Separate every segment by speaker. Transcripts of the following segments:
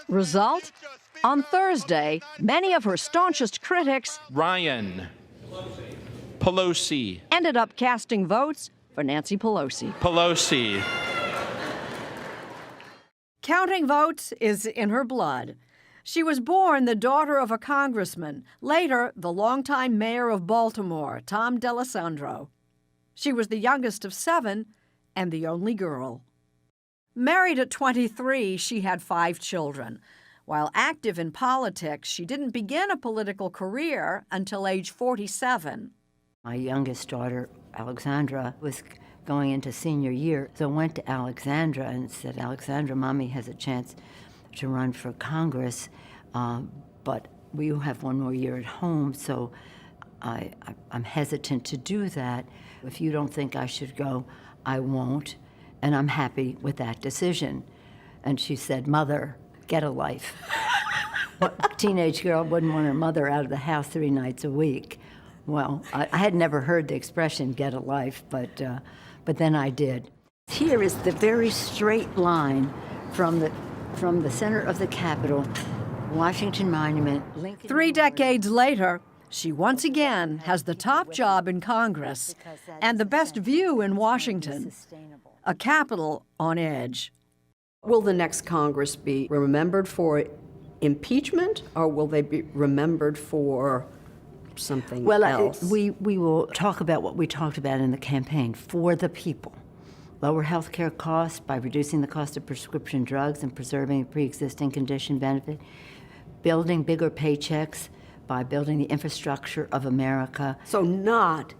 Speaker 1: Result? On Thursday, many of her staunchest critics,
Speaker 2: Ryan Pelosi,
Speaker 1: ended up casting votes for Nancy Pelosi. Counting votes is in her blood. She was born the daughter of a congressman, later the longtime mayor of Baltimore, Tom D'Alessandro. She was the youngest of 7 and the only girl. Married at 23, she had 5 children. While active in politics, she didn't begin a political career until age 47.
Speaker 3: My youngest daughter, Alexandra, was going into senior year, so I went to Alexandra and said, Alexandra, Mommy has a chance to run for Congress, but we have one more year at home, so I'm hesitant to do that. If you don't think I should go, I won't, and I'm happy with that decision. And she said, Mother, get a life. What teenage girl wouldn't want her mother out of the house 3 nights a week? Well, I had never heard the expression, get a life, but then I did. Here is the very straight line from the center of the Capitol, Washington Monument, Lincoln.
Speaker 1: 3 decades later, she once again has the top job in Congress and the best view in Washington, a Capitol on edge.
Speaker 4: Will the next Congress be remembered for impeachment, or will they be remembered for something else?
Speaker 3: We will talk about what we talked about in the campaign, for the people. Lower health care costs by reducing the cost of prescription drugs and preserving a pre-existing condition benefit, building bigger paychecks by building the infrastructure of America.
Speaker 4: So not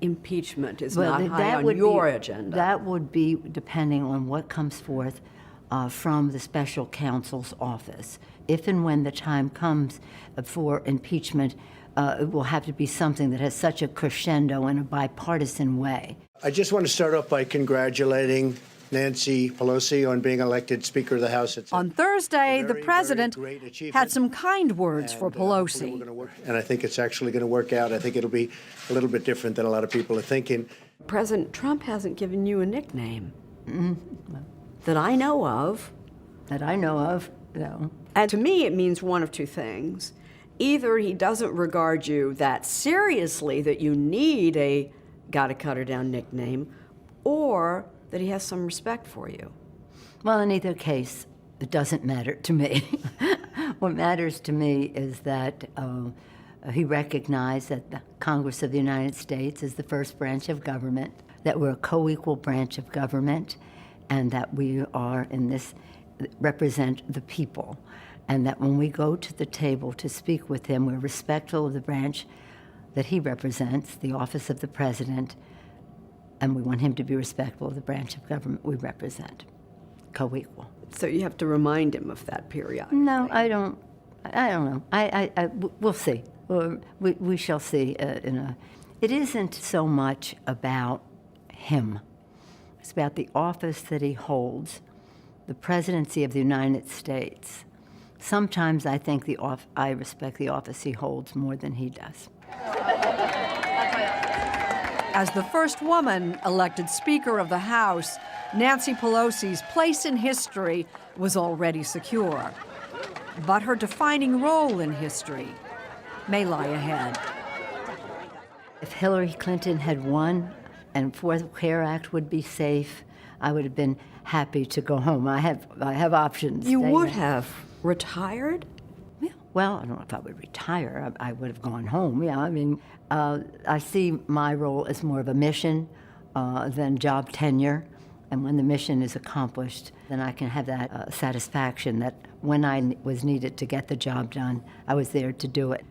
Speaker 4: impeachment is not high on your agenda.
Speaker 3: That would be depending on what comes forth from the special counsel's office. If and when the time comes for impeachment, it will have to be something that has such a crescendo in a bipartisan way.
Speaker 5: I just want to start off by congratulating Nancy Pelosi on being elected Speaker of the House.
Speaker 1: On Thursday, the president had some kind words for Pelosi.
Speaker 5: And I think it's actually going to work out. I think it'll be a little bit different than a lot of people are thinking.
Speaker 4: President Trump hasn't given you a nickname that I know of.
Speaker 3: That I know of, no.
Speaker 4: And to me, it means one of 2 things. Either he doesn't regard you that seriously that you need a gotta cut her down nickname, or that he has some respect for you.
Speaker 3: Well, in either case, it doesn't matter to me. What matters to me is that he recognized that the Congress of the United States is the first branch of government, that we're a co-equal branch of government, and that we are in this, represent the people. And that when we go to the table to speak with him, we're respectful of the branch that he represents, the office of the president, and we want him to be respectful of the branch of government we represent, co-equal.
Speaker 4: So you have to remind him of that periodically.
Speaker 3: No, I don't know. We'll see. We shall see. It isn't so much about him. It's about the office that he holds, the presidency of the United States. Sometimes I think I respect the office he holds more than he does.
Speaker 1: As the first woman elected Speaker of the House, Nancy Pelosi's place in history was already secure. But her defining role in history may lie ahead.
Speaker 3: If Hillary Clinton had won and Affordable Care Act would be safe, I would have been happy to go home. I have options.
Speaker 4: You would have retired?
Speaker 3: Yeah. Well, I don't know if I would retire. I would have gone home. Yeah, I mean, I see my role as more of a mission than job tenure. And when the mission is accomplished, then I can have that satisfaction that when I was needed to get the job done, I was there to do it.